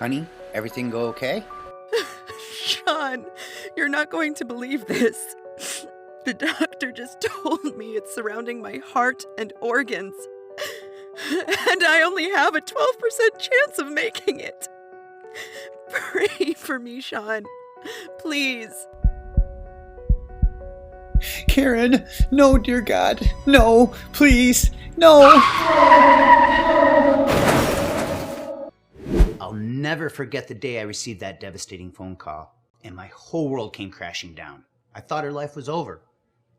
Honey, everything go okay? Sean, you're not going to believe this. The doctor just told me it's surrounding my heart and organs. And I only have a 12% chance of making it. Pray for me, Sean. Please. Karen, no, dear God. No, please, no. I'll never forget the day I received that devastating phone call, and my whole world came crashing down. I thought her life was over.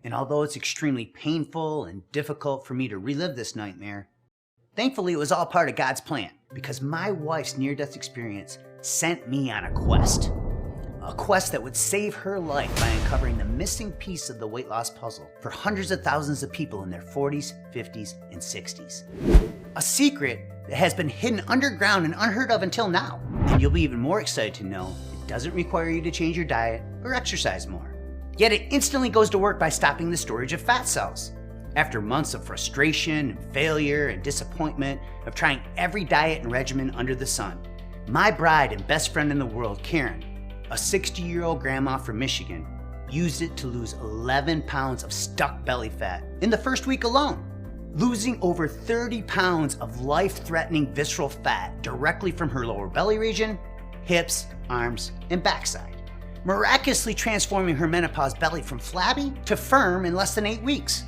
And although it's extremely painful and difficult for me to relive this nightmare, thankfully it was all part of God's plan, because my wife's near-death experience sent me on a quest. A quest that would save her life by uncovering the missing piece of the weight loss puzzle for hundreds of thousands of people in their 40s, 50s, and 60s. A secret that has been hidden underground and unheard of until now. And you'll be even more excited to know it doesn't require you to change your diet or exercise more. Yet it instantly goes to work by stopping the storage of fat cells. After months of frustration, and failure, and disappointment of trying every diet and regimen under the sun, my bride and best friend in the world, Karen, a 60-year-old grandma from Michigan, used it to lose 11 pounds of stuck belly fat in the first week alone, losing over 30 pounds of life-threatening visceral fat directly from her lower belly region, hips, arms, and backside, miraculously transforming her menopause belly from flabby to firm in less than 8 weeks,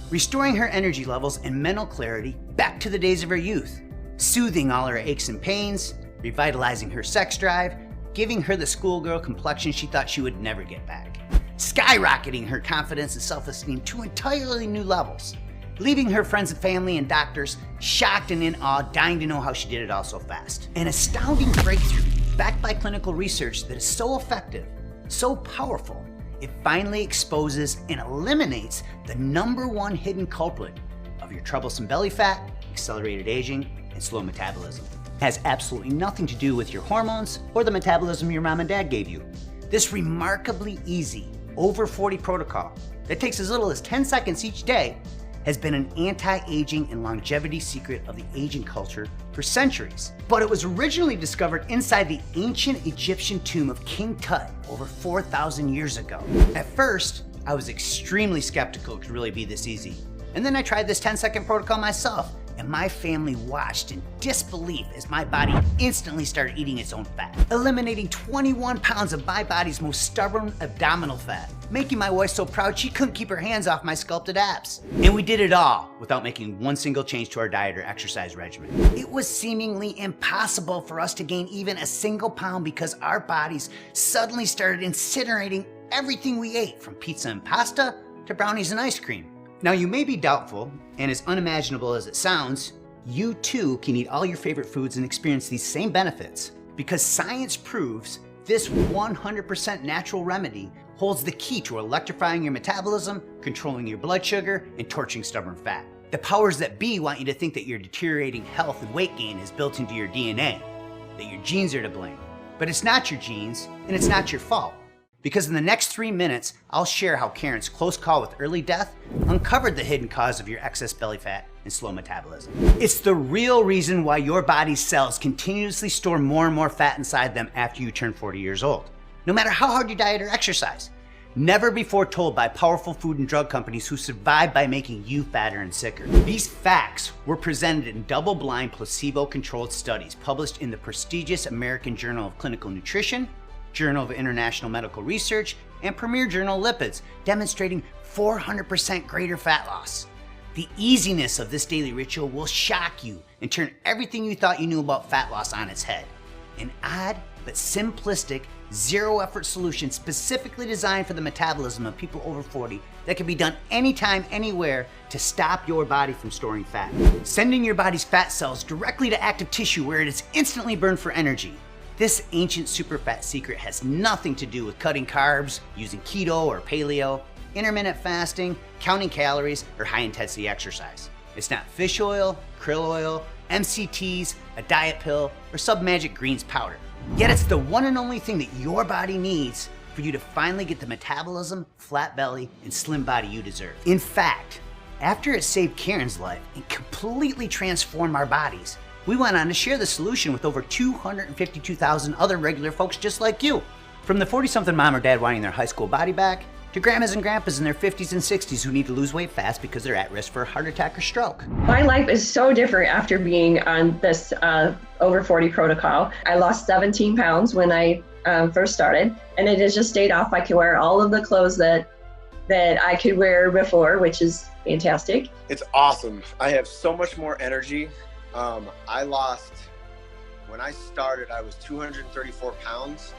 restoring her energy levels and mental clarity back to the days of her youth, soothing all her aches and pains, revitalizing her sex drive, giving her the schoolgirl complexion she thought she would never get back, skyrocketing her confidence and self-esteem to entirely new levels, leaving her friends and family and doctors shocked and in awe, dying to know how she did it all so fast. An astounding breakthrough backed by clinical research that is so effective, so powerful, it finally exposes and eliminates the #1 hidden culprit of your troublesome belly fat, accelerated aging, and slow metabolism. It has absolutely nothing to do with your hormones or the metabolism your mom and dad gave you. This remarkably easy, over 40 protocol that takes as little as 10 seconds each day has been an anti-aging and longevity secret of the aging culture for centuries. But it was originally discovered inside the ancient Egyptian tomb of King Tut over 4,000 years ago. At first, I was extremely skeptical it could really be this easy. And then I tried this 10-second protocol myself, and my family watched in disbelief as my body instantly started eating its own fat, eliminating 21 pounds of my body's most stubborn abdominal fat, making my wife so proud she couldn't keep her hands off my sculpted abs. And we did it all without making one single change to our diet or exercise regimen. It was seemingly impossible for us to gain even a single pound because our bodies suddenly started incinerating everything we ate, from pizza and pasta to brownies and ice cream. Now you may be doubtful, and as unimaginable as it sounds, you too can eat all your favorite foods and experience these same benefits, because science proves this 100% natural remedy holds the key to electrifying your metabolism, controlling your blood sugar, and torching stubborn fat. The powers that be want you to think that your deteriorating health and weight gain is built into your DNA, that your genes are to blame. But it's not your genes, and it's not your fault. Because in the next 3 minutes, I'll share how Karen's close call with early death uncovered the hidden cause of your excess belly fat and slow metabolism. It's the real reason why your body's cells continuously store more and more fat inside them after you turn 40 years old, no matter how hard you diet or exercise. Never before told by powerful food and drug companies who survive by making you fatter and sicker. These facts were presented in double-blind, placebo-controlled studies published in the prestigious American Journal of Clinical Nutrition, Journal of International Medical Research, and premier journal Lipids, demonstrating 400% greater fat loss. The easiness of this daily ritual will shock you and turn everything you thought you knew about fat loss on its head. An odd but simplistic, zero-effort solution specifically designed for the metabolism of people over 40 that can be done anytime, anywhere to stop your body from storing fat, sending your body's fat cells directly to active tissue where it is instantly burned for energy. This ancient superfat secret has nothing to do with cutting carbs, using keto or paleo, intermittent fasting, counting calories, or high-intensity exercise. It's not fish oil, krill oil, MCTs, a diet pill, or some magic greens powder. Yet it's the one and only thing that your body needs for you to finally get the metabolism, flat belly, and slim body you deserve. In fact, after it saved Karen's life and completely transformed our bodies, we went on to share the solution with over 252,000 other regular folks just like you. From the 40-something mom or dad wanting their high school body back, to grandmas and grandpas in their 50s and 60s who need to lose weight fast because they're at risk for a heart attack or stroke. My life is so different after being on this over 40 protocol. I lost 17 pounds when I first started, and it has just stayed off. I can wear all of the clothes that I could wear before, which is fantastic. It's awesome. I have so much more energy. When I started, I was 234 pounds.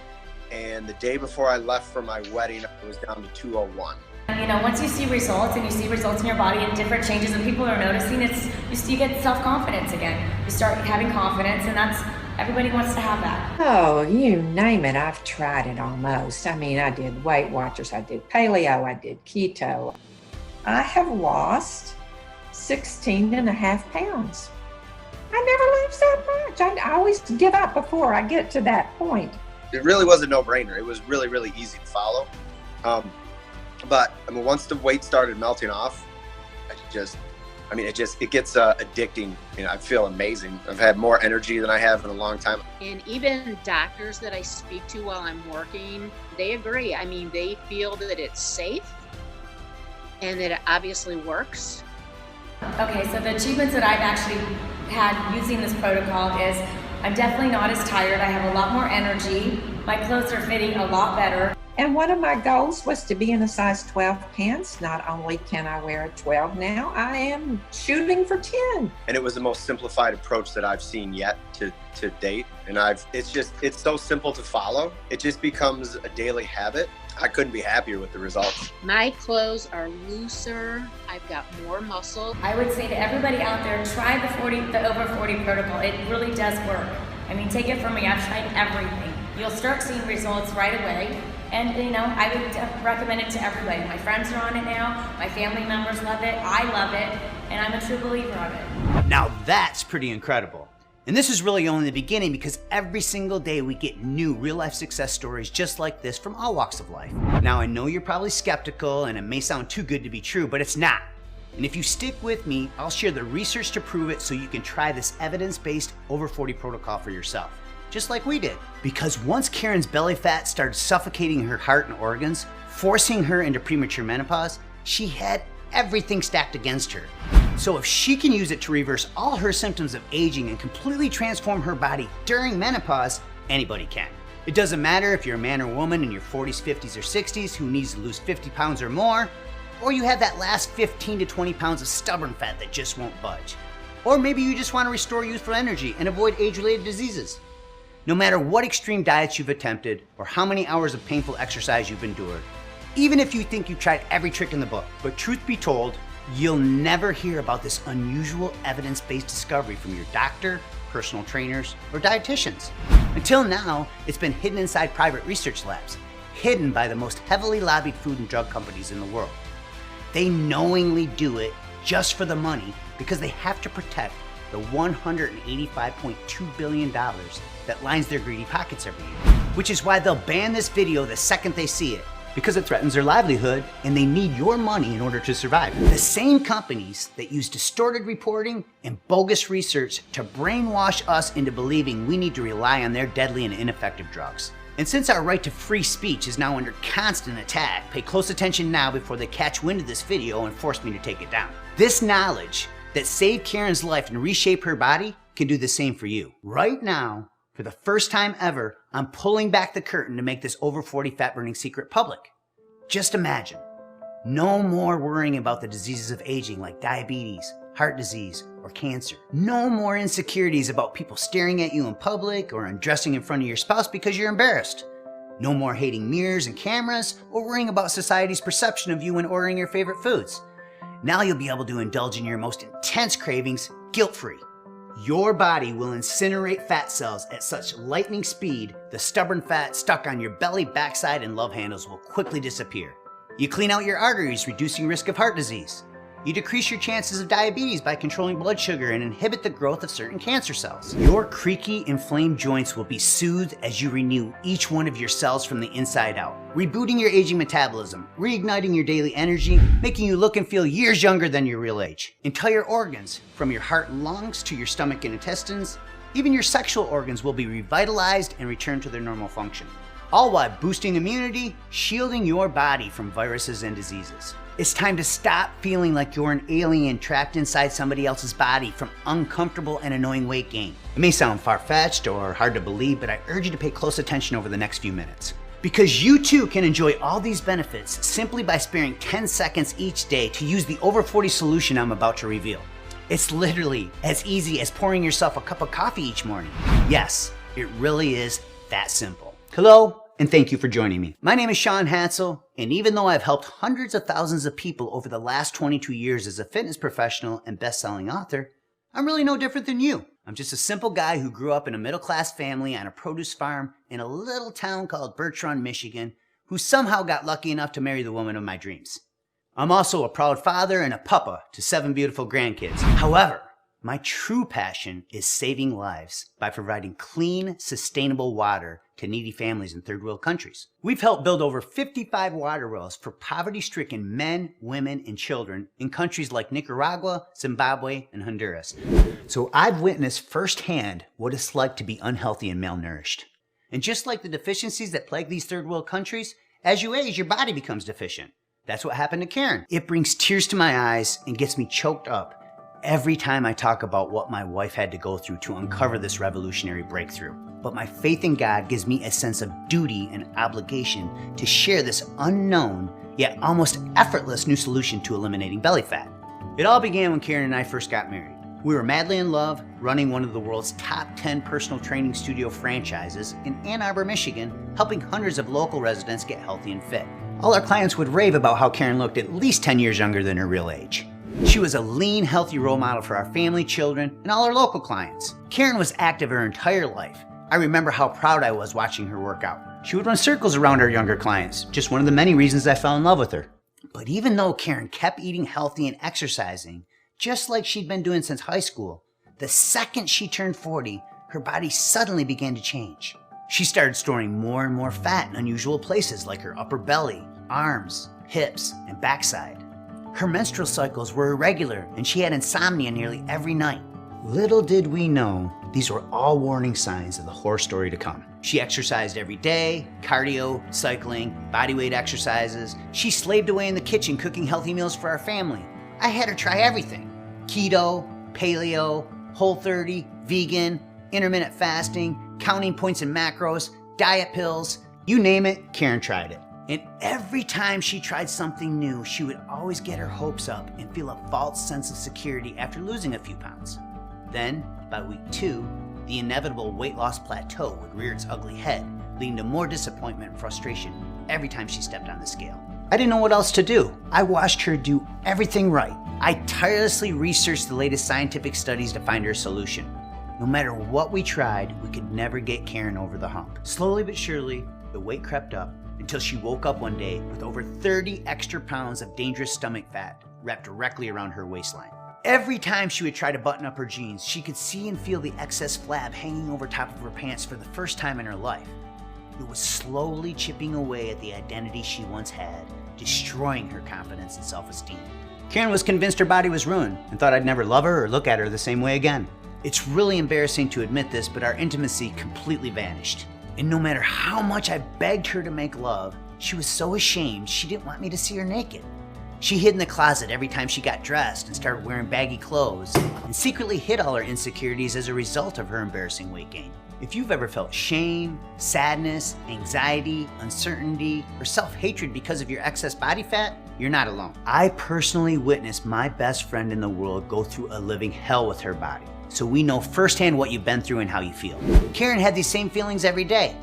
And the day before I left for my wedding, I was down to 201. You know, once you see results and you see results in your body and different changes and people are noticing, you get self-confidence again. You start having confidence, and everybody wants to have that. Oh, you name it, I've tried it almost. I mean, I did Weight Watchers, I did paleo, I did keto. I have lost 16.5 pounds. I never lose that much. I always give up before I get to that point. It really was a no-brainer. It was really, really easy to follow. But I mean, once the weight started melting off, it gets addicting. You know, I feel amazing. I've had more energy than I have in a long time. And even doctors that I speak to while I'm working, they agree. I mean, they feel that it's safe and that it obviously works. Okay, so the achievements that I've actually had using this protocol is I'm definitely not as tired. I have a lot more energy. My clothes are fitting a lot better. And one of my goals was to be in a size 12 pants. Not only can I wear a 12 now, I am shooting for 10. And it was the most simplified approach that I've seen yet to date. And it's so simple to follow. It just becomes a daily habit. I couldn't be happier with the results. My clothes are looser. I've got more muscle. I would say to everybody out there, try the over 40 protocol. It really does work. I mean, take it from me. I've tried everything. You'll start seeing results right away. And, you know, I would recommend it to everybody. My friends are on it now. My family members love it. I love it. And I'm a true believer of it. Now that's pretty incredible. And this is really only the beginning, because every single day we get new real-life success stories just like this from all walks of life. Now I know you're probably skeptical and it may sound too good to be true, but it's not. And if you stick with me, I'll share the research to prove it so you can try this evidence-based over 40 protocol for yourself, just like we did. Because once Karen's belly fat started suffocating her heart and organs, forcing her into premature menopause, she had everything stacked against her. So if she can use it to reverse all her symptoms of aging and completely transform her body during menopause, anybody can. It doesn't matter if you're a man or woman in your 40s, 50s, or 60s who needs to lose 50 pounds or more, or you have that last 15 to 20 pounds of stubborn fat that just won't budge. Or maybe you just want to restore youthful energy and avoid age-related diseases. No matter what extreme diets you've attempted or how many hours of painful exercise you've endured, even if you think you've tried every trick in the book, but truth be told, you'll never hear about this unusual evidence-based discovery from your doctor, personal trainers, or dietitians. Until now, it's been hidden inside private research labs, hidden by the most heavily lobbied food and drug companies in the world. They knowingly do it just for the money because they have to protect the $185.2 billion that lines their greedy pockets every year. Which is why they'll ban this video the second they see it, because it threatens their livelihood and they need your money in order to survive. The same companies that use distorted reporting and bogus research to brainwash us into believing we need to rely on their deadly and ineffective drugs. And since our right to free speech is now under constant attack, pay close attention now before they catch wind of this video and force me to take it down. This knowledge that saved Karen's life and reshaped her body can do the same for you. Right now, for the first time ever, I'm pulling back the curtain to make this over 40 fat burning secret public. Just imagine, no more worrying about the diseases of aging like diabetes, heart disease, or cancer. No more insecurities about people staring at you in public or undressing in front of your spouse because you're embarrassed. No more hating mirrors and cameras or worrying about society's perception of you when ordering your favorite foods. Now you'll be able to indulge in your most intense cravings guilt-free. Your body will incinerate fat cells at such lightning speed, the stubborn fat stuck on your belly, backside, and love handles will quickly disappear. You clean out your arteries, reducing risk of heart disease. You decrease your chances of diabetes by controlling blood sugar and inhibit the growth of certain cancer cells. Your creaky, inflamed joints will be soothed as you renew each one of your cells from the inside out, rebooting your aging metabolism, reigniting your daily energy, making you look and feel years younger than your real age. Entire organs, from your heart and lungs to your stomach and intestines, even your sexual organs will be revitalized and return to their normal function. All while boosting immunity, shielding your body from viruses and diseases. It's time to stop feeling like you're an alien trapped inside somebody else's body from uncomfortable and annoying weight gain. It may sound far-fetched or hard to believe, but I urge you to pay close attention over the next few minutes. Because you too can enjoy all these benefits simply by sparing 10 seconds each day to use the over 40 solution I'm about to reveal. It's literally as easy as pouring yourself a cup of coffee each morning. Yes, it really is that simple. Hello, and thank you for joining me. My name is Sean Hatzel, and even though I've helped hundreds of thousands of people over the last 22 years as a fitness professional and best-selling author, I'm really no different than you. I'm just a simple guy who grew up in a middle-class family on a produce farm in a little town called Birch Run, Michigan, who somehow got lucky enough to marry the woman of my dreams. I'm also a proud father and a papa to 7 beautiful grandkids. However, my true passion is saving lives by providing clean, sustainable water to needy families in third world countries. We've helped build over 55 water wells for poverty-stricken men, women, and children in countries like Nicaragua, Zimbabwe, and Honduras. So I've witnessed firsthand what it's like to be unhealthy and malnourished. And just like the deficiencies that plague these third world countries, as you age, your body becomes deficient. That's what happened to Karen. It brings tears to my eyes and gets me choked up every time I talk about what my wife had to go through to uncover this revolutionary breakthrough. But my faith in God gives me a sense of duty and obligation to share this unknown, yet almost effortless new solution to eliminating belly fat. It all began when Karen and I first got married. We were madly in love, running one of the world's top 10 personal training studio franchises in Ann Arbor, Michigan, helping hundreds of local residents get healthy and fit. All our clients would rave about how Karen looked at least 10 years younger than her real age. She was a lean, healthy role model for our family, children, and all our local clients. Karen was active her entire life. I remember how proud I was watching her work out. She would run circles around our younger clients, just one of the many reasons I fell in love with her. But even though Karen kept eating healthy and exercising, just like she'd been doing since high school, the second she turned 40, her body suddenly began to change. She started storing more and more fat in unusual places like her upper belly, arms, hips, and backside. Her menstrual cycles were irregular and she had insomnia nearly every night. Little did we know, these were all warning signs of the horror story to come. She exercised every day, cardio, cycling, bodyweight exercises. She slaved away in the kitchen cooking healthy meals for our family. I had her try everything. Keto, paleo, Whole30, vegan, intermittent fasting, counting points and macros, diet pills, you name it, Karen tried it. And every time she tried something new, she would always get her hopes up and feel a false sense of security after losing a few pounds. Then, by week 2, the inevitable weight loss plateau would rear its ugly head, leading to more disappointment and frustration every time she stepped on the scale. I didn't know what else to do. I watched her do everything right. I tirelessly researched the latest scientific studies to find her a solution. No matter what we tried, we could never get Karen over the hump. Slowly but surely, the weight crept up until she woke up one day with over 30 extra pounds of dangerous stomach fat wrapped directly around her waistline. Every time she would try to button up her jeans, she could see and feel the excess flab hanging over top of her pants for the first time in her life. It was slowly chipping away at the identity she once had, destroying her confidence and self-esteem. Karen was convinced her body was ruined and thought I'd never love her or look at her the same way again. It's really embarrassing to admit this, but our intimacy completely vanished. And no matter how much I begged her to make love, she was so ashamed she didn't want me to see her naked. She hid in the closet every time she got dressed and started wearing baggy clothes, and secretly hid all her insecurities as a result of her embarrassing weight gain. If you've ever felt shame, sadness, anxiety, uncertainty, or self-hatred because of your excess body fat, you're not alone. I personally witnessed my best friend in the world go through a living hell with her body. So we know firsthand what you've been through and how you feel. Karen had these same feelings every day.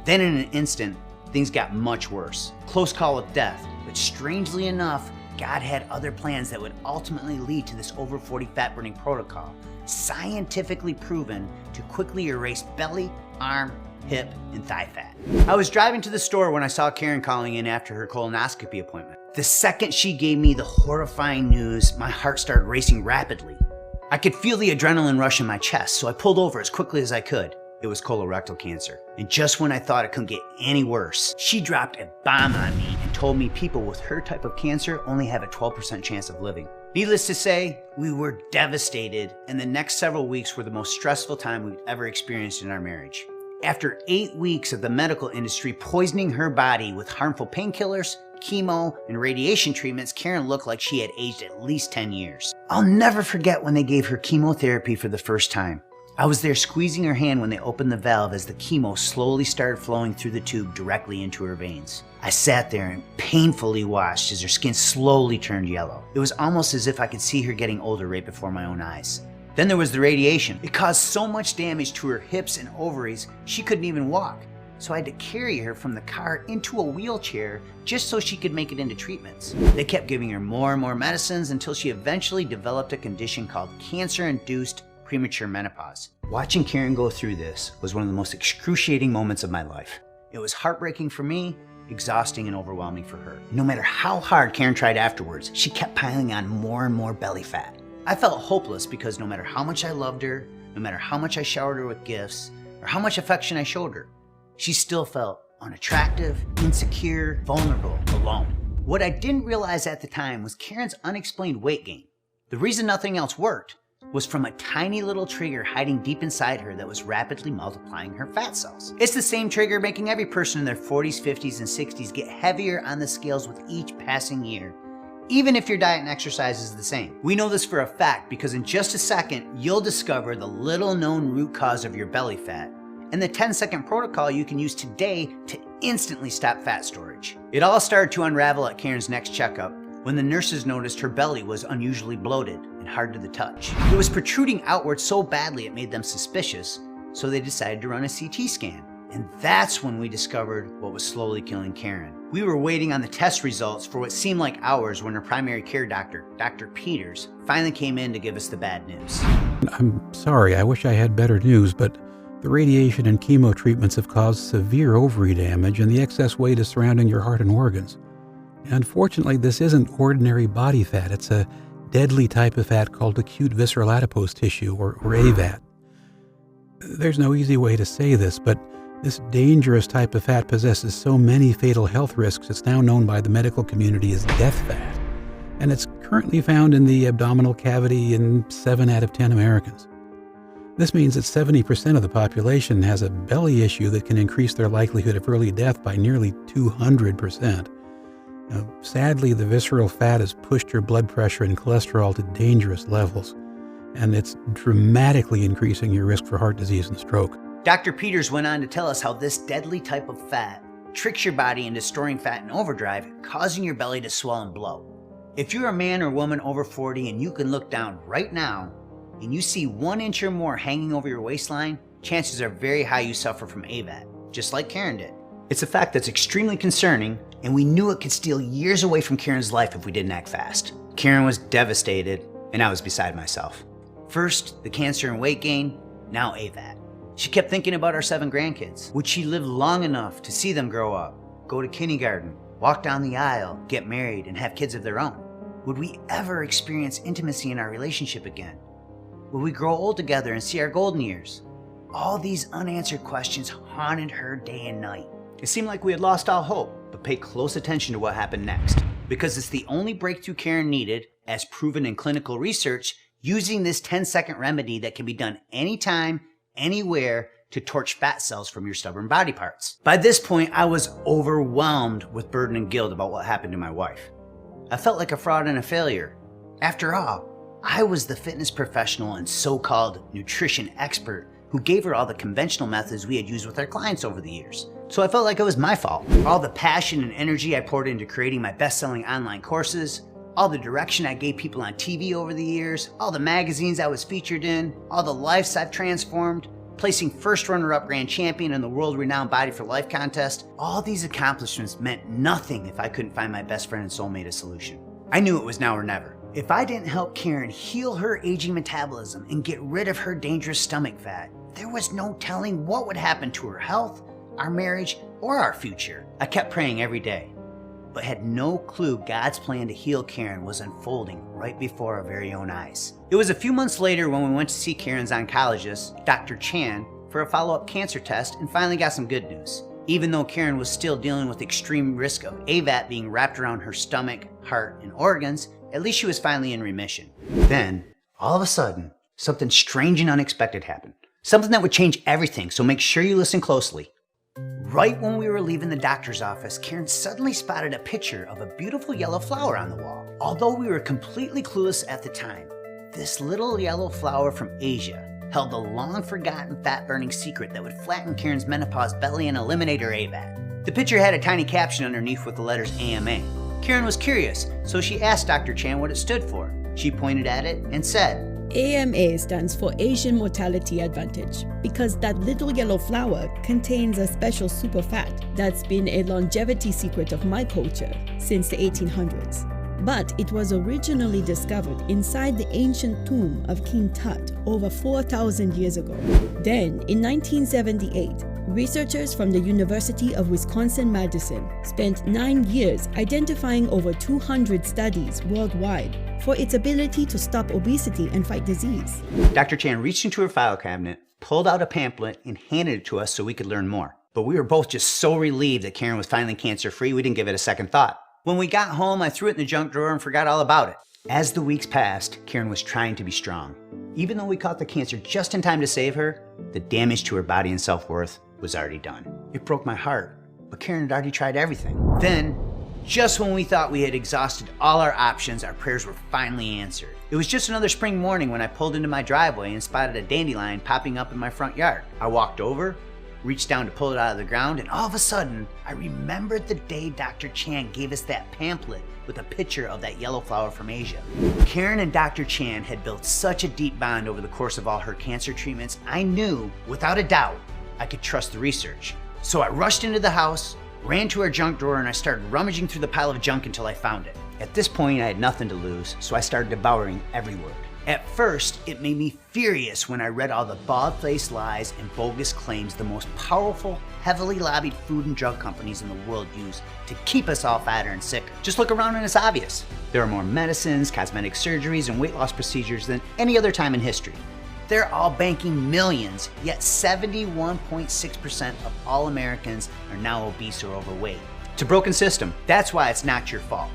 Then in an instant, things got much worse. Close call with death, but strangely enough, God had other plans that would ultimately lead to this over 40 fat burning protocol, scientifically proven to quickly erase belly, arm, hip, and thigh fat. I was driving to the store when I saw Karen calling in after her colonoscopy appointment. The second she gave me the horrifying news, my heart started racing rapidly. I could feel the adrenaline rush in my chest, so I pulled over as quickly as I could. It was colorectal cancer. And just when I thought it couldn't get any worse, she dropped a bomb on me and told me people with her type of cancer only have a 12% chance of living. Needless to say, we were devastated, and the next several weeks were the most stressful time we've ever experienced in our marriage. After 8 weeks of the medical industry poisoning her body with harmful painkillers, chemo, and radiation treatments, Karen looked like she had aged at least 10 years. I'll never forget when they gave her chemotherapy for the first time. I was there squeezing her hand when they opened the valve as the chemo slowly started flowing through the tube directly into her veins. I sat there and painfully watched as her skin slowly turned yellow. It was almost as if I could see her getting older right before my own eyes. Then there was the radiation. It caused so much damage to her hips and ovaries, she couldn't even walk. So I had to carry her from the car into a wheelchair just so she could make it into treatments. They kept giving her more and more medicines until she eventually developed a condition called cancer-induced premature menopause. Watching Karen go through this was one of the most excruciating moments of my life. It was heartbreaking for me, exhausting and overwhelming for her. No matter how hard Karen tried afterwards, she kept piling on more and more belly fat. I felt hopeless because no matter how much I loved her, no matter how much I showered her with gifts, or how much affection I showed her, she still felt unattractive, insecure, vulnerable, alone. What I didn't realize at the time was Karen's unexplained weight gain. The reason nothing else worked was from a tiny little trigger hiding deep inside her that was rapidly multiplying her fat cells. It's the same trigger making every person in their 40s, 50s, and 60s get heavier on the scales with each passing year, even if your diet and exercise is the same. We know this for a fact because in just a second, you'll discover the little known root cause of your belly fat and the 10-second protocol you can use today to instantly stop fat storage. It all started to unravel at Karen's next checkup when the nurses noticed her belly was unusually bloated and hard to the touch. It was protruding outward so badly it made them suspicious, so they decided to run a CT scan. And that's when we discovered what was slowly killing Karen. We were waiting on the test results for what seemed like hours when her primary care doctor, Dr. Peters, finally came in to give us the bad news. I'm sorry, I wish I had better news, but the radiation and chemo treatments have caused severe ovary damage and the excess weight is surrounding your heart and organs. Unfortunately, this isn't ordinary body fat. It's a deadly type of fat called acute visceral adipose tissue, or AVAT. There's no easy way to say this, but this dangerous type of fat possesses so many fatal health risks it's now known by the medical community as death fat. And it's currently found in the abdominal cavity in 7 out of 10 Americans. This means that 70% of the population has a belly issue that can increase their likelihood of early death by nearly 200%. Now, sadly, the visceral fat has pushed your blood pressure and cholesterol to dangerous levels, and it's dramatically increasing your risk for heart disease and stroke. Dr. Peters went on to tell us how this deadly type of fat tricks your body into storing fat in overdrive, causing your belly to swell and blow. If you're a man or woman over 40 and you can look down right now and you see 1 inch or more hanging over your waistline, chances are very high you suffer from AVAT, just like Karen did. It's a fact that's extremely concerning, and we knew it could steal years away from Karen's life if we didn't act fast. Karen was devastated, and I was beside myself. First, the cancer and weight gain, now AVAT. She kept thinking about our 7 grandkids. Would she live long enough to see them grow up, go to kindergarten, walk down the aisle, get married, and have kids of their own? Would we ever experience intimacy in our relationship again? Would we grow old together and see our golden years? All these unanswered questions haunted her day and night. It seemed like we had lost all hope, but pay close attention to what happened next, because it's the only breakthrough Karen needed, as proven in clinical research, using this 10-second remedy that can be done anytime, anywhere, to torch fat cells from your stubborn body parts. By this point, I was overwhelmed with burden and guilt about what happened to my wife. I felt like a fraud and a failure. After all, I was the fitness professional and so-called nutrition expert who gave her all the conventional methods we had used with our clients over the years. So I felt like it was my fault. All the passion and energy I poured into creating my best-selling online courses, all the direction I gave people on TV over the years, all the magazines I was featured in, all the lives I've transformed, placing first runner-up grand champion in the world-renowned Body for Life contest, all these accomplishments meant nothing if I couldn't find my best friend and soulmate a solution. I knew it was now or never. If I didn't help Karen heal her aging metabolism and get rid of her dangerous stomach fat, there was no telling what would happen to her health, our marriage, or our future. I kept praying every day. but had no clue God's plan to heal Karen was unfolding right before our very own eyes. It was a few months later when we went to see Karen's oncologist, Dr. Chan, for a follow-up cancer test and finally got some good news. Even though Karen was still dealing with extreme risk of AVAT being wrapped around her stomach, heart, and organs, at least she was finally in remission. Then, all of a sudden, something strange and unexpected happened. Something that would change everything, so make sure you listen closely. Right when we were leaving the doctor's office, Karen suddenly spotted a picture of a beautiful yellow flower on the wall. Although we were completely clueless at the time, this little yellow flower from Asia held the long-forgotten fat-burning secret that would flatten Karen's menopause belly and eliminate her AVAT. The picture had a tiny caption underneath with the letters AMA. Karen was curious, so she asked Dr. Chan what it stood for. She pointed at it and said, AMA stands for Asian Mortality Advantage because that little yellow flower contains a special superfat that's been a longevity secret of my culture since the 1800s. But it was originally discovered inside the ancient tomb of King Tut over 4,000 years ago. Then, in 1978, researchers from the University of Wisconsin-Madison spent 9 years identifying over 200 studies worldwide for its ability to stop obesity and fight disease. Dr. Chan reached into her file cabinet, pulled out a pamphlet, and handed it to us so we could learn more. But we were both just so relieved that Karen was finally cancer-free, we didn't give it a second thought. When we got home, I threw it in the junk drawer and forgot all about it. As the weeks passed, Karen was trying to be strong. Even though we caught the cancer just in time to save her, the damage to her body and self-worth was already done. It broke my heart, but Karen had already tried everything. Then, just when we thought we had exhausted all our options, our prayers were finally answered. It was just another spring morning when I pulled into my driveway and spotted a dandelion popping up in my front yard. I walked over, reached down to pull it out of the ground, and all of a sudden, I remembered the day Dr. Chan gave us that pamphlet with a picture of that yellow flower from Asia. Karen and Dr. Chan had built such a deep bond over the course of all her cancer treatments, I knew, without a doubt, I could trust the research. So I rushed into the house, ran to our junk drawer, and I started rummaging through the pile of junk until I found it. At this point, I had nothing to lose, so I started devouring every word. At first, it made me furious when I read all the bald-faced lies and bogus claims the most powerful, heavily lobbied food and drug companies in the world use to keep us all fatter and sicker. Just look around and it's obvious. There are more medicines, cosmetic surgeries, and weight loss procedures than any other time in history. They're all banking millions, yet 71.6% of all Americans are now obese or overweight. It's a broken system. That's why it's not your fault.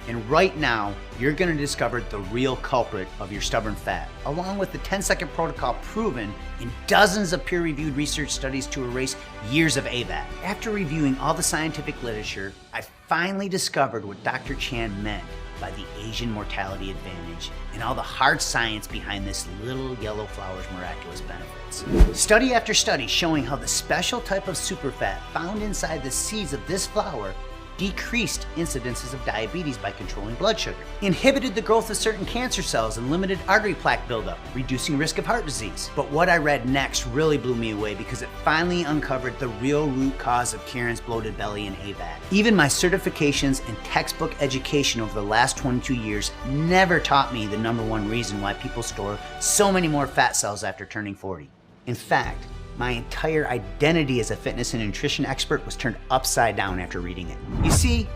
And right now, you're going to discover the real culprit of your stubborn fat, along with the 10-second protocol proven in dozens of peer-reviewed research studies to erase years of AVAT. After reviewing all the scientific literature, I finally discovered what Dr. Chan meant by the Asian mortality advantage and all the hard science behind this little yellow flower's miraculous benefits. Study after study showing how the special type of superfat found inside the seeds of this flower decreased incidences of diabetes by controlling blood sugar, inhibited the growth of certain cancer cells and limited artery plaque buildup, reducing risk of heart disease. But what I read next really blew me away because it finally uncovered the real root cause of Karen's bloated belly and AVAT. Even my certifications and textbook education over the last 22 years never taught me the #1 reason why people store so many more fat cells after turning 40. In fact, my entire identity as a fitness and nutrition expert was turned upside down after reading it. You see,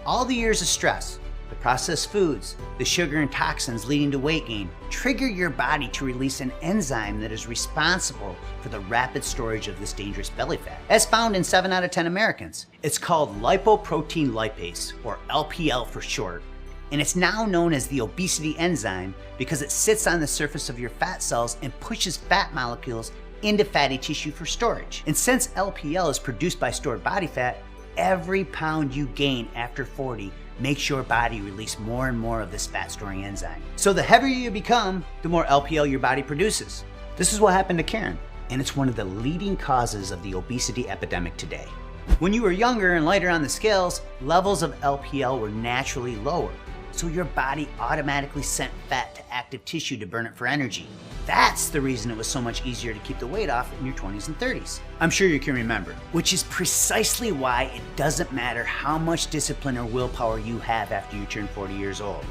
all the years of stress, the processed foods, the sugar and toxins leading to weight gain, trigger your body to release an enzyme that is responsible for the rapid storage of this dangerous belly fat, as found in 7 out of 10 Americans. It's called lipoprotein lipase, or LPL for short, and it's now known as the obesity enzyme because it sits on the surface of your fat cells and pushes fat molecules into fatty tissue for storage. And since LPL is produced by stored body fat, every pound you gain after 40 makes your body release more and more of this fat storing enzyme. So the heavier you become, the more LPL your body produces. This is what happened to Karen, and it's one of the leading causes of the obesity epidemic today. When you were younger and lighter on the scales, levels of LPL were naturally lower, so your body automatically sent fat to active tissue to burn it for energy. That's the reason it was so much easier to keep the weight off in your 20s and 30s. I'm sure you can remember, which is precisely why it doesn't matter how much discipline or willpower you have after you turn 40 years old.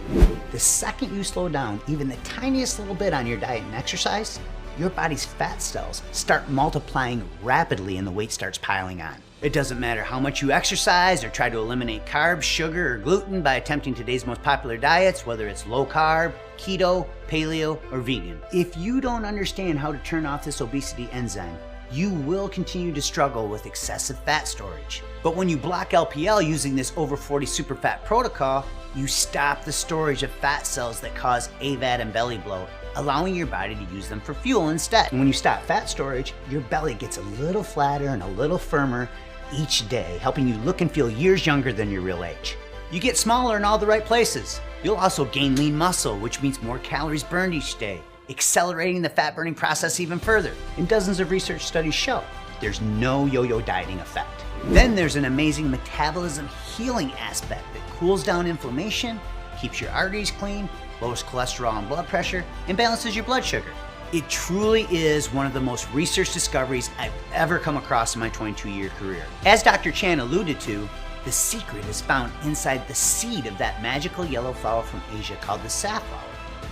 The second you slow down even the tiniest little bit on your diet and exercise, your body's fat cells start multiplying rapidly and the weight starts piling on. It doesn't matter how much you exercise or try to eliminate carbs, sugar, or gluten by attempting today's most popular diets, whether it's low carb, keto, paleo, or vegan. If you don't understand how to turn off this obesity enzyme, you will continue to struggle with excessive fat storage. But when you block LPL using this over 40 superfat protocol, you stop the storage of fat cells that cause AVAT and belly bloat, allowing your body to use them for fuel instead. And when you stop fat storage, your belly gets a little flatter and a little firmer each day, helping you look and feel years younger than your real age. You get smaller in all the right places. You'll also gain lean muscle, which means more calories burned each day, accelerating the fat burning process even further. And dozens of research studies show there's no yo-yo dieting effect. Then there's an amazing metabolism healing aspect that cools down inflammation, keeps your arteries clean, lowers cholesterol and blood pressure, and balances your blood sugar. It truly is one of the most researched discoveries I've ever come across in my 22-year career. As Dr. Chan alluded to, the secret is found inside the seed of that magical yellow flower from Asia called the safflower,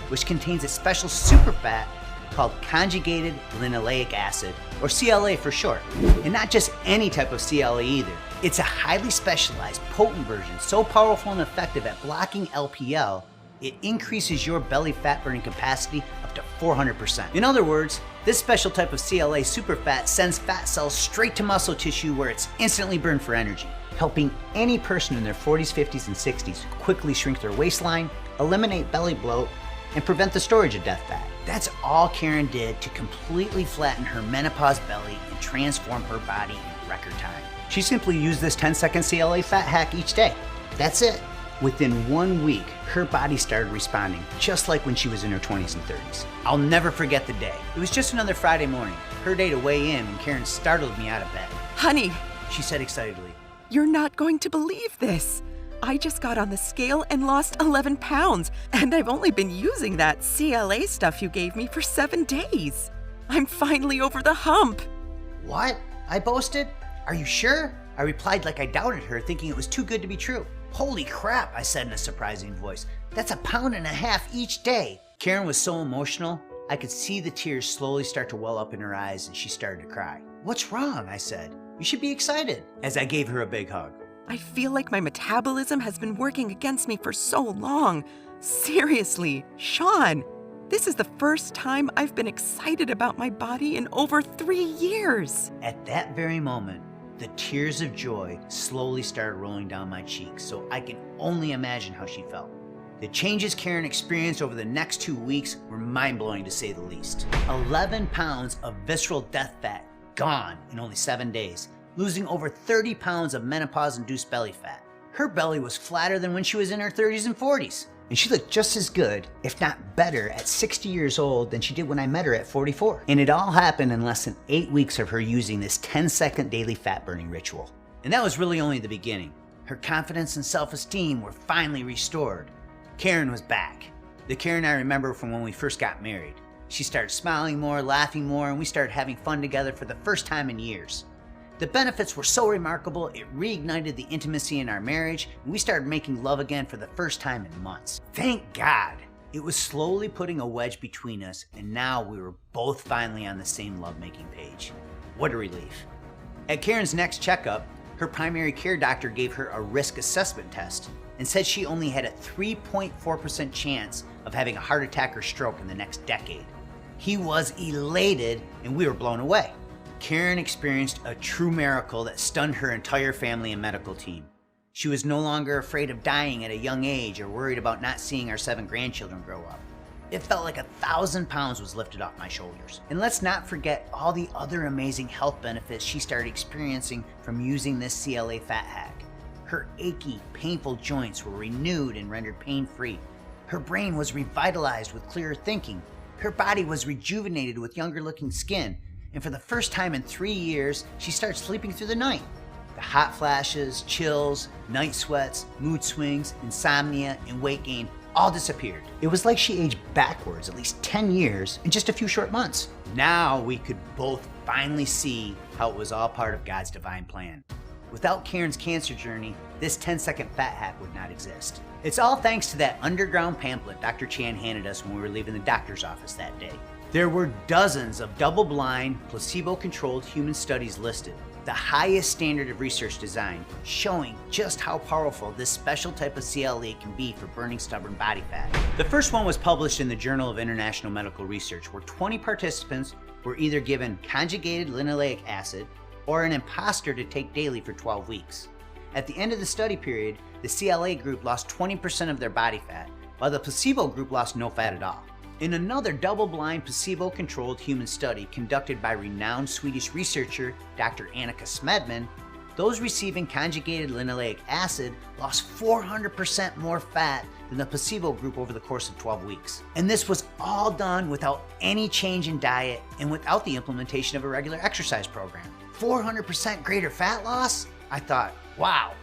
which contains a special superfat called conjugated linoleic acid, or CLA for short. And not just any type of CLA either. It's a highly specialized, potent version, so powerful and effective at blocking LPL, it increases your belly fat burning capacity up to 400%. In other words, this special type of CLA superfat sends fat cells straight to muscle tissue where it's instantly burned for energy, helping any person in their 40s, 50s, and 60s quickly shrink their waistline, eliminate belly bloat, and prevent the storage of death fat. That's all Karen did to completely flatten her menopause belly and transform her body in record time. She simply used this 10-second CLA fat hack each day. That's it. Within 1 week, her body started responding, just like when she was in her 20s and 30s. I'll never forget the day. It was just another Friday morning, her day to weigh in when Karen startled me out of bed. Honey, She said excitedly, you're not going to believe this. I just got on the scale and lost 11 pounds, and I've only been using that CLA stuff you gave me for 7 days. I'm finally over the hump. "What?" I boasted. "Are you sure?" I replied like I doubted her, thinking it was too good to be true. "Holy crap," I said in a surprising voice. "That's 1.5 pounds each day." Karen was so emotional, I could see the tears slowly start to well up in her eyes, and she started to cry. "What's wrong?" I said. "You should be excited," as I gave her a big hug. I feel like my metabolism has been working against me for so long. Seriously, Sean, this is the first time I've been excited about my body in over 3 years. At that very moment, the tears of joy slowly started rolling down my cheeks, so I can only imagine how she felt. The changes Karen experienced over the next 2 weeks were mind-blowing to say the least. 11 pounds of visceral death fat gone in only 7 days, losing over 30 pounds of menopause-induced belly fat. Her belly was flatter than when she was in her 30s and 40s, and she looked just as good, if not better, at 60 years old than she did when I met her at 44. And it all happened in less than 8 weeks of her using this 10-second daily fat-burning ritual. And that was really only the beginning. Her confidence and self-esteem were finally restored. Karen was back. The Karen I remember from when we first got married. She started smiling more, laughing more, and we started having fun together for the first time in years. The benefits were so remarkable, it reignited the intimacy in our marriage, and we started making love again for the first time in months. Thank God! It was slowly putting a wedge between us, and now we were both finally on the same lovemaking page. What a relief. At Karen's next checkup, her primary care doctor gave her a risk assessment test and said she only had a 3.4% chance of having a heart attack or stroke in the next decade. He was elated, and we were blown away. Karen experienced a true miracle that stunned her entire family and medical team. She was no longer afraid of dying at a young age or worried about not seeing our 7 grandchildren grow up. It felt like 1,000 pounds was lifted off my shoulders. And let's not forget all the other amazing health benefits she started experiencing from using this CLA fat hack. Her achy, painful joints were renewed and rendered pain-free. Her brain was revitalized with clearer thinking. Her body was rejuvenated with younger-looking skin. And for the first time in 3 years, she started sleeping through the night. The hot flashes, chills, night sweats, mood swings, insomnia, and weight gain all disappeared. It was like she aged backwards at least 10 years in just a few short months. Now we could both finally see how it was all part of God's divine plan. Without Karen's cancer journey, this 10-second fat hack would not exist. It's all thanks to that underground pamphlet Dr. Chan handed us when we were leaving the doctor's office that day. There were dozens of double-blind, placebo-controlled human studies listed, the highest standard of research design, showing just how powerful this special type of CLA can be for burning stubborn body fat. The first one was published in the Journal of International Medical Research, where 20 participants were either given conjugated linoleic acid or an imposter to take daily for 12 weeks. At the end of the study period, the CLA group lost 20% of their body fat, while the placebo group lost no fat at all. In another double-blind, placebo-controlled human study conducted by renowned Swedish researcher Dr. Annika Smedman, those receiving conjugated linoleic acid lost 400% more fat than the placebo group over the course of 12 weeks. And this was all done without any change in diet and without the implementation of a regular exercise program. 400% greater fat loss? I thought, wow,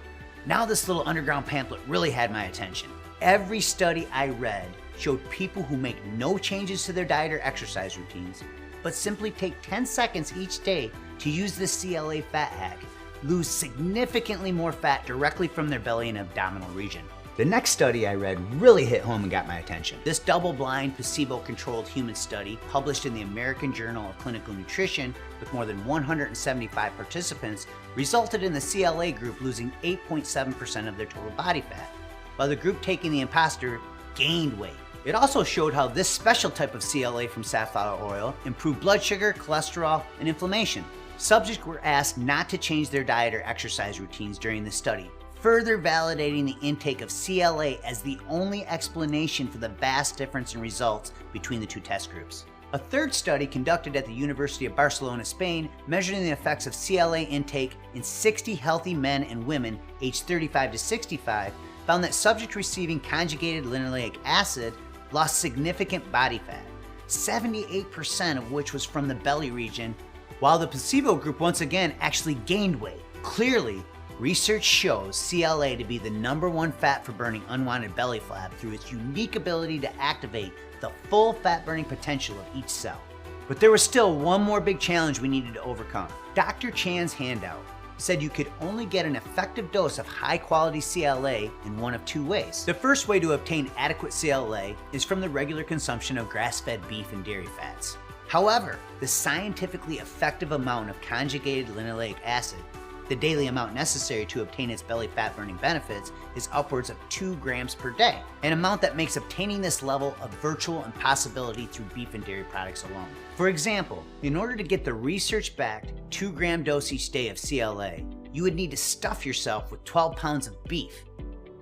now this little underground pamphlet really had my attention. Every study I read showed people who make no changes to their diet or exercise routines, but simply take 10 seconds each day to use this CLA fat hack, lose significantly more fat directly from their belly and abdominal region. The next study I read really hit home and got my attention. This double-blind, placebo-controlled human study, published in the American Journal of Clinical Nutrition with more than 175 participants, resulted in the CLA group losing 8.7% of their total body fat, while the group taking the imposter gained weight. It also showed how this special type of CLA from safflower oil improved blood sugar, cholesterol, and inflammation. Subjects were asked not to change their diet or exercise routines during the study, further validating the intake of CLA as the only explanation for the vast difference in results between the two test groups. A third study conducted at the University of Barcelona, Spain, measuring the effects of CLA intake in 60 healthy men and women aged 35 to 65, found that subjects receiving conjugated linoleic acid lost significant body fat, 78% of which was from the belly region, while the placebo group once again actually gained weight. Clearly, research shows CLA to be the #1 fat for burning unwanted belly flab through its unique ability to activate the full fat burning potential of each cell. But there was still one more big challenge we needed to overcome. Dr. Chan's handout said you could only get an effective dose of high-quality CLA in one of two ways. The first way to obtain adequate CLA is from the regular consumption of grass-fed beef and dairy fats. However, the scientifically effective amount of conjugated linoleic acid, the daily amount necessary to obtain its belly fat-burning benefits, is upwards of 2 grams per day, an amount that makes obtaining this level a virtual impossibility through beef and dairy products alone. For example, in order to get the research-backed 2-gram dose each day of CLA, you would need to stuff yourself with 12 pounds of beef,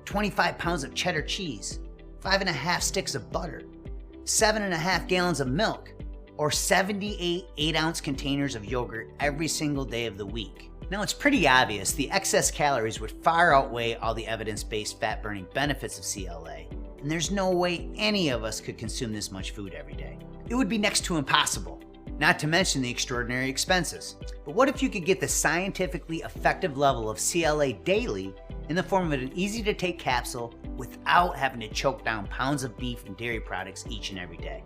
25 pounds of cheddar cheese, 5.5 sticks of butter, 7.5 gallons of milk, or 78 8-ounce containers of yogurt every single day of the week. Now, it's pretty obvious the excess calories would far outweigh all the evidence-based fat-burning benefits of CLA, and there's no way any of us could consume this much food every day. It would be next to impossible, not to mention the extraordinary expenses. But what if you could get the scientifically effective level of CLA daily in the form of an easy-to-take capsule without having to choke down pounds of beef and dairy products each and every day?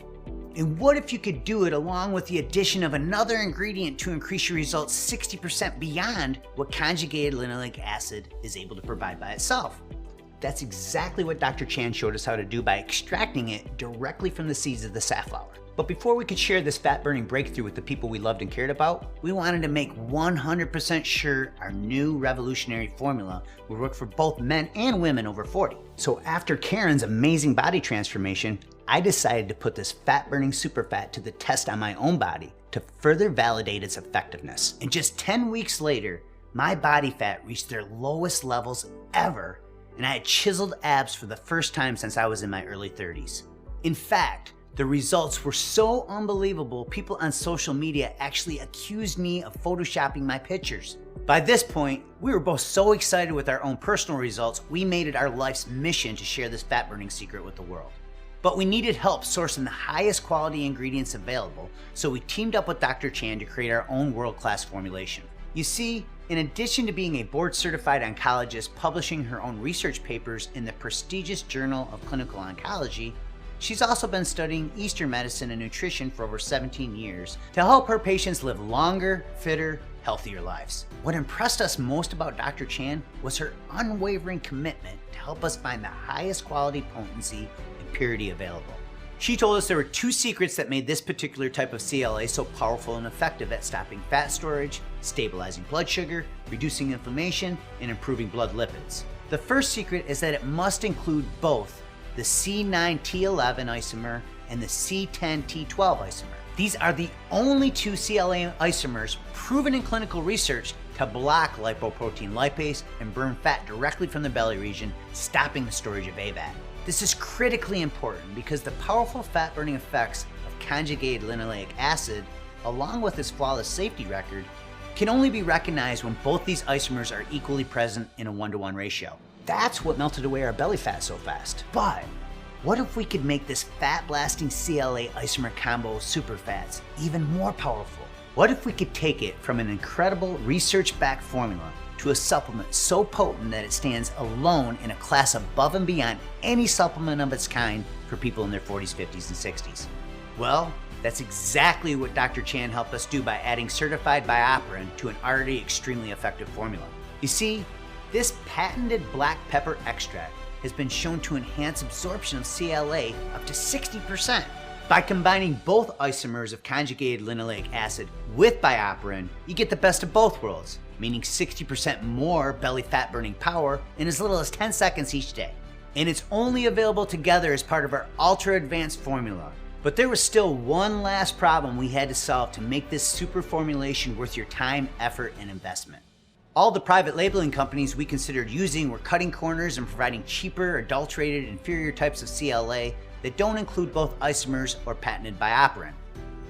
And what if you could do it along with the addition of another ingredient to increase your results 60% beyond what conjugated linoleic acid is able to provide by itself? That's exactly what Dr. Chan showed us how to do by extracting it directly from the seeds of the safflower. But before we could share this fat-burning breakthrough with the people we loved and cared about, we wanted to make 100% sure our new revolutionary formula would work for both men and women over 40. So after Karen's amazing body transformation, I decided to put this fat-burning superfat to the test on my own body to further validate its effectiveness. And just 10 weeks later, my body fat reached their lowest levels ever, and I had chiseled abs for the first time since I was in my early 30s. In fact, the results were so unbelievable, people on social media actually accused me of photoshopping my pictures. By this point, we were both so excited with our own personal results, we made it our life's mission to share this fat-burning secret with the world. But we needed help sourcing the highest quality ingredients available, so we teamed up with Dr. Chan to create our own world-class formulation. You see, in addition to being a board-certified oncologist publishing her own research papers in the prestigious Journal of Clinical Oncology, she's also been studying Eastern medicine and nutrition for over 17 years to help her patients live longer, fitter, healthier lives. What impressed us most about Dr. Chan was her unwavering commitment to help us find the highest quality potency and purity available. She told us there were 2 secrets that made this particular type of CLA so powerful and effective at stopping fat storage, stabilizing blood sugar, reducing inflammation, and improving blood lipids. The first secret is that it must include both the C9T11 isomer and the C10T12 isomer. These are the only 2 CLA isomers proven in clinical research to block lipoprotein lipase and burn fat directly from the belly region, stopping the storage of ABAT. This is critically important because the powerful fat-burning effects of conjugated linoleic acid, along with its flawless safety record, can only be recognized when both these isomers are equally present in a 1-to-1 ratio. That's what melted away our belly fat so fast. But what if we could make this fat-blasting CLA isomer combo of superfats even more powerful? What if we could take it from an incredible research-backed formula to a supplement so potent that it stands alone in a class above and beyond any supplement of its kind for people in their 40s, 50s, and 60s? Well, that's exactly what Dr. Chan helped us do by adding certified bioperin to an already extremely effective formula. You see, this patented black pepper extract has been shown to enhance absorption of CLA up to 60%. By combining both isomers of conjugated linoleic acid with bioperin, you get the best of both worlds, meaning 60% more belly fat burning power in as little as 10 seconds each day. And it's only available together as part of our ultra advanced formula. But there was still one last problem we had to solve to make this super formulation worth your time, effort, and investment. All the private labeling companies we considered using were cutting corners and providing cheaper, adulterated, inferior types of CLA that don't include both isomers or patented bioperin.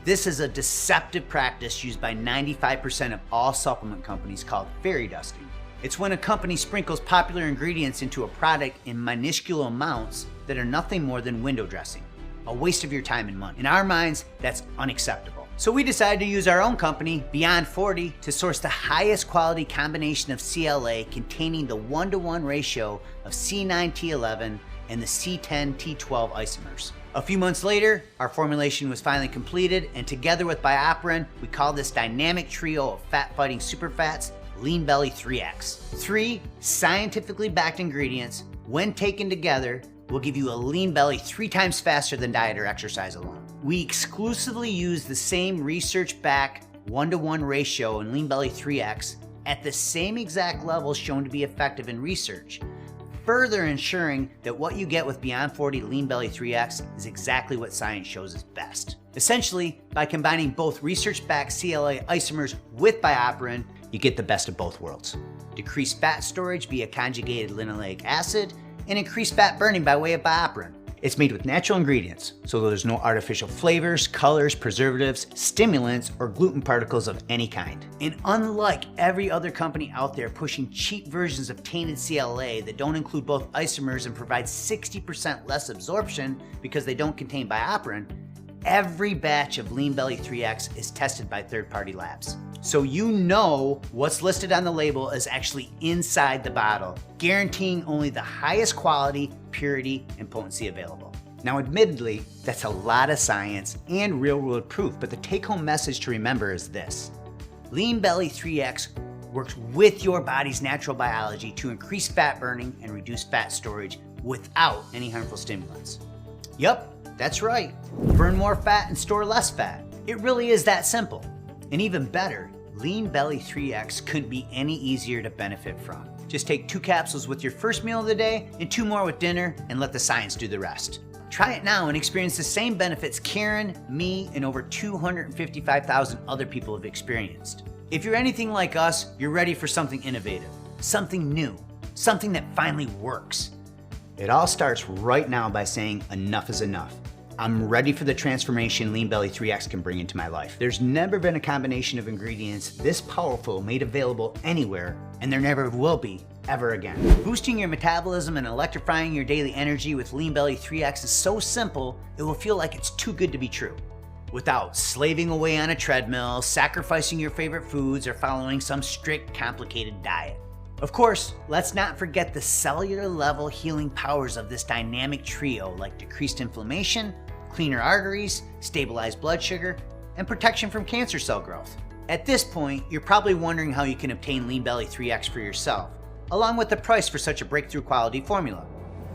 This is a deceptive practice used by 95% of all supplement companies called fairy dusting. It's when a company sprinkles popular ingredients into a product in minuscule amounts that are nothing more than window dressing. A waste of your time and money. In our minds, that's unacceptable. So we decided to use our own company, Beyond 40, to source the highest quality combination of CLA containing the 1-to-1 ratio of C9T11 and the C10T12 isomers. A few months later, our formulation was finally completed, and together with bioperin, we call this dynamic trio of fat-fighting superfats LeanBelly 3X. 3 scientifically backed ingredients, when taken together, will give you a lean belly 3 times faster than diet or exercise alone. We exclusively use the same research-backed 1-to-1 ratio in LeanBelly 3X at the same exact level shown to be effective in research, further ensuring that what you get with Beyond 40 LeanBelly 3X is exactly what science shows is best. Essentially, by combining both research-backed CLA isomers with bioperin, you get the best of both worlds. Decreased fat storage via conjugated linoleic acid, and increased fat burning by way of bioperin. It's made with natural ingredients, so there's no artificial flavors, colors, preservatives, stimulants, or gluten particles of any kind. And unlike every other company out there pushing cheap versions of tainted CLA that don't include both isomers and provide 60% less absorption because they don't contain bioperin, every batch of LeanBelly 3X is tested by third-party labs. So you know what's listed on the label is actually inside the bottle, guaranteeing only the highest quality, purity, and potency available. Now admittedly, that's a lot of science and real-world proof, but the take-home message to remember is this. LeanBelly 3X works with your body's natural biology to increase fat burning and reduce fat storage without any harmful stimulants. Yup, that's right. Burn more fat and store less fat. It really is that simple. And even better, LeanBelly 3X couldn't be any easier to benefit from. Just take 2 capsules with your first meal of the day and 2 more with dinner and let the science do the rest. Try it now and experience the same benefits Karen, me, and over 255,000 other people have experienced. If you're anything like us, you're ready for something innovative, something new, something that finally works. It all starts right now by saying enough is enough. I'm ready for the transformation LeanBelly 3X can bring into my life. There's never been a combination of ingredients this powerful made available anywhere, and there never will be ever again. Boosting your metabolism and electrifying your daily energy with LeanBelly 3X is so simple, it will feel like it's too good to be true. Without slaving away on a treadmill, sacrificing your favorite foods, or following some strict, complicated diet. Of course, let's not forget the cellular level healing powers of this dynamic trio, like decreased inflammation, cleaner arteries, stabilized blood sugar, and protection from cancer cell growth. At this point, you're probably wondering how you can obtain LeanBelly 3X for yourself, along with the price for such a breakthrough quality formula.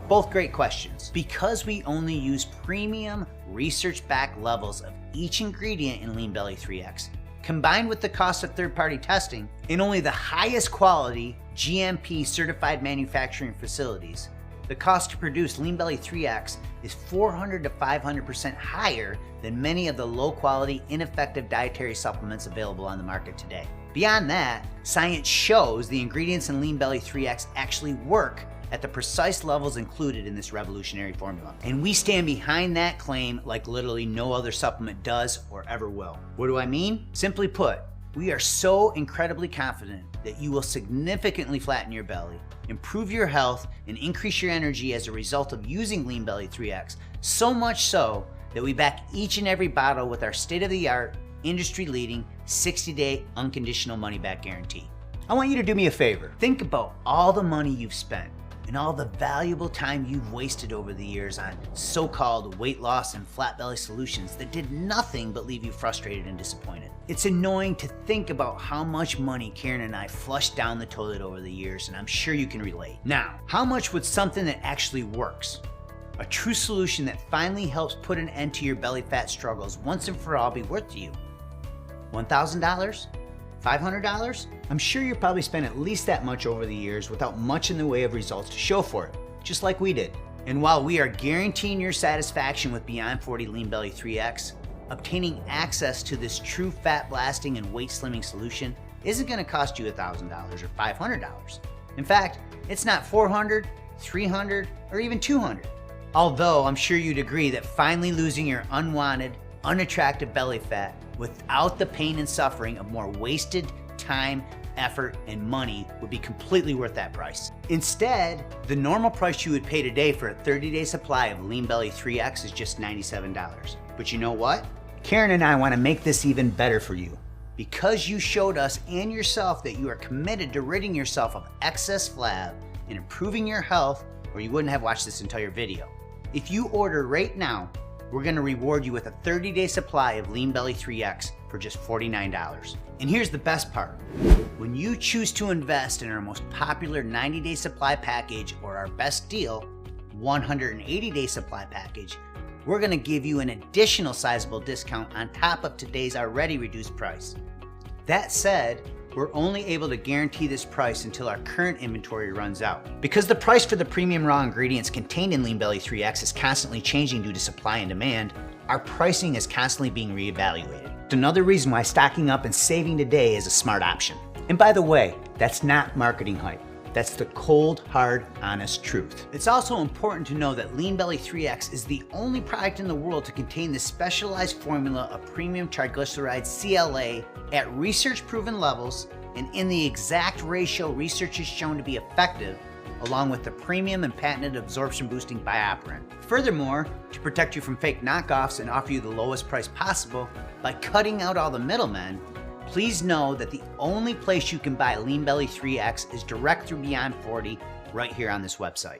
Both great questions. Because we only use premium research-backed levels of each ingredient in LeanBelly 3X, combined with the cost of third-party testing in only the highest quality GMP certified manufacturing facilities, the cost to produce LeanBelly 3X is 400 to 500% higher than many of the low-quality, ineffective dietary supplements available on the market today. Beyond that, science shows the ingredients in LeanBelly 3X actually work at the precise levels included in this revolutionary formula. And we stand behind that claim like literally no other supplement does or ever will. What do I mean? Simply put, we are so incredibly confident that you will significantly flatten your belly, improve your health, and increase your energy as a result of using LeanBelly 3X, so much so that we back each and every bottle with our state-of-the-art, industry-leading 60-day unconditional money-back guarantee. I want you to do me a favor. Think about all the money you've spent and all the valuable time you've wasted over the years on so-called weight loss and flat belly solutions that did nothing but leave you frustrated and disappointed. It's annoying to think about how much money Karen and I flushed down the toilet over the years, and I'm sure you can relate. Now, how much would something that actually works, a true solution that finally helps put an end to your belly fat struggles once and for all, be worth to you? $1,000? $500? I'm sure you probably spent at least that much over the years without much in the way of results to show for it, just like we did. And while we are guaranteeing your satisfaction with Beyond 40 LeanBelly 3X, obtaining access to this true fat blasting and weight slimming solution isn't going to cost you $1,000 or $500. In fact, it's not $400, $300, or even $200. Although I'm sure you'd agree that finally losing your unwanted, unattractive belly fat without the pain and suffering of more wasted time, effort, and money would be completely worth that price. Instead, the normal price you would pay today for a 30-day supply of LeanBelly 3X is just $97. But you know what? Karen and I want to make this even better for you. Because you showed us and yourself that you are committed to ridding yourself of excess flab and improving your health, or you wouldn't have watched this entire video. If you order right now, we're going to reward you with a 30-day supply of LeanBelly 3X for just $49. And here's the best part. When you choose to invest in our most popular 90-day supply package or our best deal, 180-day supply package, we're going to give you an additional sizable discount on top of today's already reduced price. That said, we're only able to guarantee this price until our current inventory runs out. Because the price for the premium raw ingredients contained in LeanBelly 3X is constantly changing due to supply and demand, our pricing is constantly being reevaluated. It's another reason why stocking up and saving today is a smart option. And by the way, that's not marketing hype. That's the cold, hard, honest truth. It's also important to know that LeanBelly 3X is the only product in the world to contain this specialized formula of premium triglyceride CLA at research-proven levels and in the exact ratio research has shown to be effective, along with the premium and patented absorption-boosting bioperant. Furthermore, to protect you from fake knockoffs and offer you the lowest price possible by cutting out all the middlemen, please know that the only place you can buy LeanBelly 3X is direct through Beyond 40 right here on this website.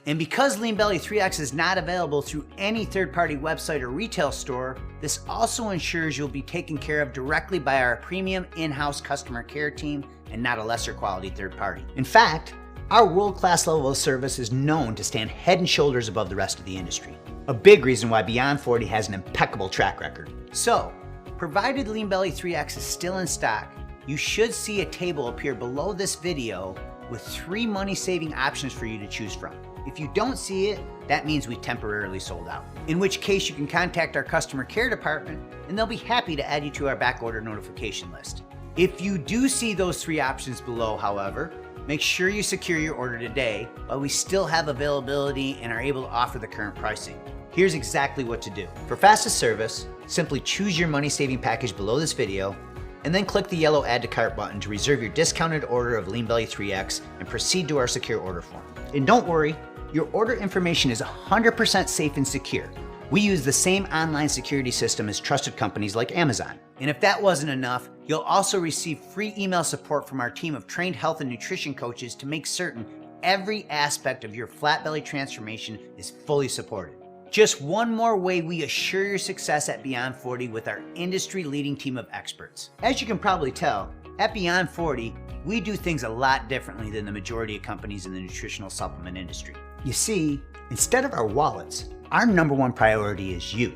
And because LeanBelly 3X is not available through any third-party website or retail store, this also ensures you'll be taken care of directly by our premium in-house customer care team and not a lesser quality third party. In fact, our world-class level of service is known to stand head and shoulders above the rest of the industry. A big reason why Beyond 40 has an impeccable track record. So, provided LeanBelly 3X is still in stock, you should see a table appear below this video with 3 money-saving options for you to choose from. If you don't see it, that means we temporarily sold out. In which case you can contact our customer care department and they'll be happy to add you to our backorder notification list. If you do see those 3 options below, however, make sure you secure your order today while we still have availability and are able to offer the current pricing. Here's exactly what to do. For fastest service, simply choose your money-saving package below this video and then click the yellow Add to Cart button to reserve your discounted order of LeanBelly 3X and proceed to our secure order form. And don't worry, your order information is 100% safe and secure. We use the same online security system as trusted companies like Amazon. And if that wasn't enough, you'll also receive free email support from our team of trained health and nutrition coaches to make certain every aspect of your flat belly transformation is fully supported. Just one more way we assure your success at Beyond 40 with our industry-leading team of experts. As you can probably tell, at Beyond 40, we do things a lot differently than the majority of companies in the nutritional supplement industry. You see, instead of our wallets, our number one priority is you,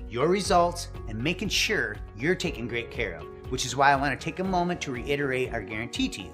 your results, and making sure you're taken great care of, which is why I want to take a moment to reiterate our guarantee to you.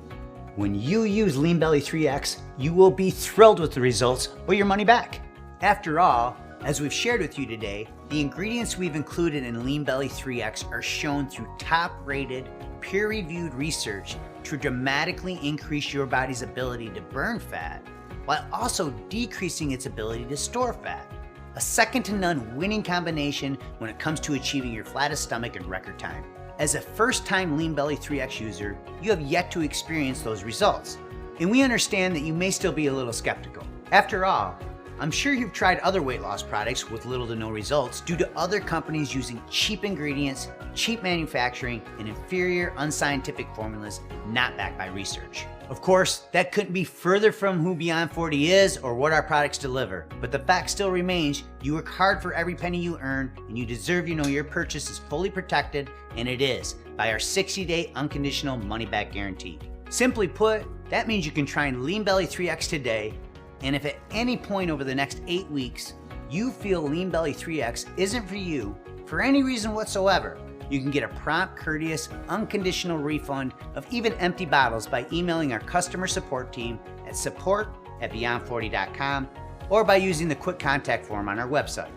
When you use LeanBelly 3X, you will be thrilled with the results or your money back. After all, as we've shared with you today, the ingredients we've included in LeanBelly 3X are shown through top-rated, peer-reviewed research to dramatically increase your body's ability to burn fat, while also decreasing its ability to store fat. A second-to-none winning combination when it comes to achieving your flattest stomach in record time. As a first-time LeanBelly 3X user, you have yet to experience those results, and we understand that you may still be a little skeptical. After all, I'm sure you've tried other weight loss products with little to no results due to other companies using cheap ingredients, cheap manufacturing, and inferior, unscientific formulas not backed by research. Of course, that couldn't be further from who Beyond 40 is or what our products deliver, but the fact still remains, you work hard for every penny you earn, and you deserve to know your purchase is fully protected, and it is, by our 60-day unconditional money-back guarantee. Simply put, that means you can try LeanBelly 3X today, and if at any point over the next 8 weeks, you feel LeanBelly 3X isn't for you, for any reason whatsoever, you can get a prompt, courteous, unconditional refund of even empty bottles by emailing our customer support team at support@beyond40.com or by using the quick contact form on our website.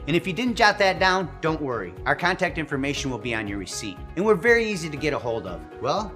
And if you didn't jot that down, don't worry. Our contact information will be on your receipt. And we're very easy to get a hold of. Well,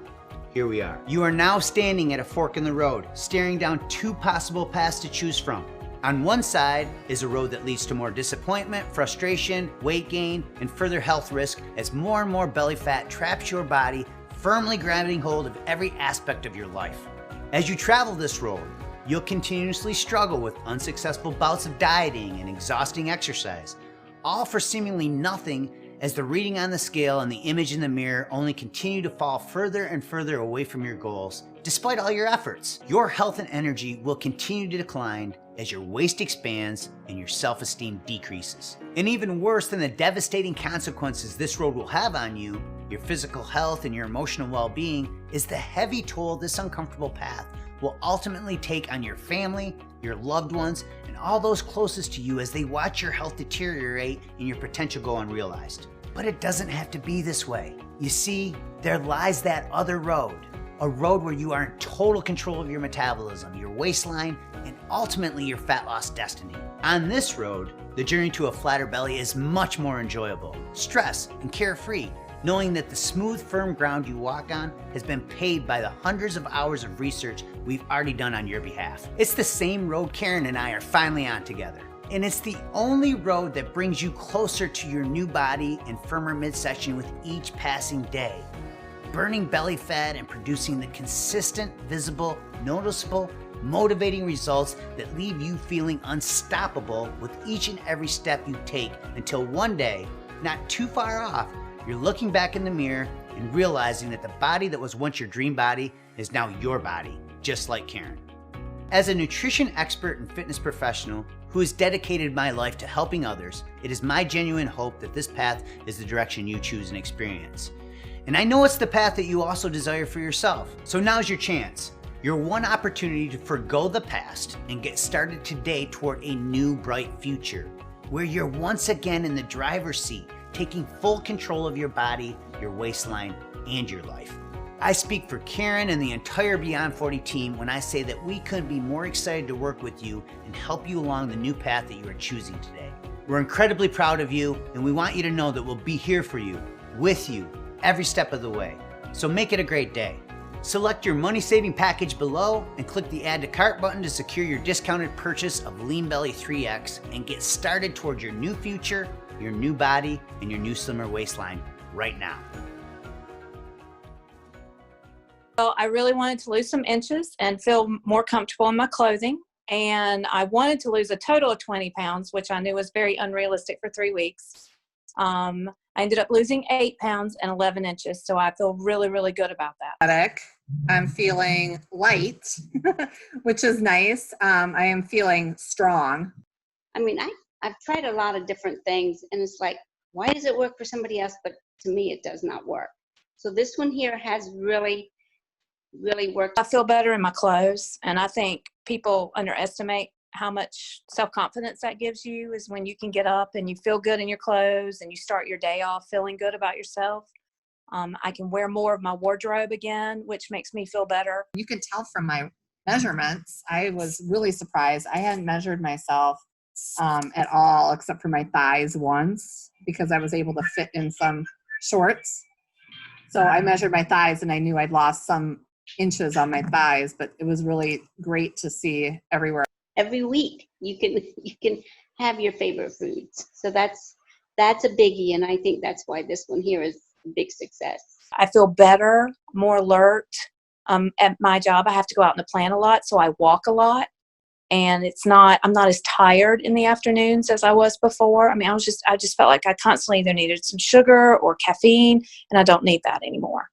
here we are. You are now standing at a fork in the road, staring down two possible paths to choose from. On one side is a road that leads to more disappointment, frustration, weight gain, and further health risk as more and more belly fat traps your body, firmly grabbing hold of every aspect of your life. As you travel this road, you'll continuously struggle with unsuccessful bouts of dieting and exhausting exercise, all for seemingly nothing as the reading on the scale and the image in the mirror only continue to fall further and further away from your goals, despite all your efforts. Your health and energy will continue to decline as your waist expands and your self-esteem decreases. And even worse than the devastating consequences this road will have on you, your physical health and your emotional well-being, is the heavy toll this uncomfortable path will ultimately take on your family, your loved ones, and all those closest to you as they watch your health deteriorate and your potential go unrealized. But it doesn't have to be this way. You see, there lies that other road, a road where you are in total control of your metabolism, your waistline, and ultimately your fat loss destiny. On this road, the journey to a flatter belly is much more enjoyable, stress, and carefree, knowing that the smooth, firm ground you walk on has been paved by the hundreds of hours of research we've already done on your behalf. It's the same road Karen and I are finally on together. And it's the only road that brings you closer to your new body and firmer midsection with each passing day. Burning belly fat and producing the consistent, visible, noticeable, motivating results that leave you feeling unstoppable with each and every step you take until one day, not too far off, you're looking back in the mirror and realizing that the body that was once your dream body is now your body, just like Karen. As a nutrition expert and fitness professional who has dedicated my life to helping others, it is my genuine hope that this path is the direction you choose and experience. And I know it's the path that you also desire for yourself. So now's your chance. Your one opportunity to forgo the past and get started today toward a new bright future, where you're once again in the driver's seat, taking full control of your body, your waistline, and your life. I speak for Karen and the entire Beyond 40 team when I say that we couldn't be more excited to work with you and help you along the new path that you are choosing today. We're incredibly proud of you, and we want you to know that we'll be here for you, with you, every step of the way. So make it a great day. Select your money-saving package below and click the Add to Cart button to secure your discounted purchase of LeanBelly 3X and get started towards your new future, your new body, and your new slimmer waistline right now. Well, I really wanted to lose some inches and feel more comfortable in my clothing. And I wanted to lose a total of 20 pounds, which I knew was very unrealistic for 3 weeks. I ended up losing 8 pounds and 11 inches. So I feel really, really good about that. I'm feeling light, which is nice. I am feeling strong. I mean, I've tried a lot of different things, and it's like, why does it work for somebody else, but to me it does not work? So this one here has really really worked? I feel better in my clothes, and I think people underestimate how much self-confidence that gives you is when you can get up and you feel good in your clothes and you start your day off feeling good about yourself. I can wear more of my wardrobe again, which makes me feel better. You can tell from my measurements. I was really surprised. I hadn't measured myself at all except for my thighs once because I was able to fit in some shorts. So I measured my thighs and I knew I'd lost some inches on my thighs, but it was really great to see everywhere. Every week you can have your favorite foods. So that's a biggie, and I think that's why this one here is a big success. I feel better, more alert. At my job, I have to go out in the plant a lot, so I walk a lot. And I'm not as tired in the afternoons as I was before. I mean, I just felt like I constantly either needed some sugar or caffeine, and I don't need that anymore.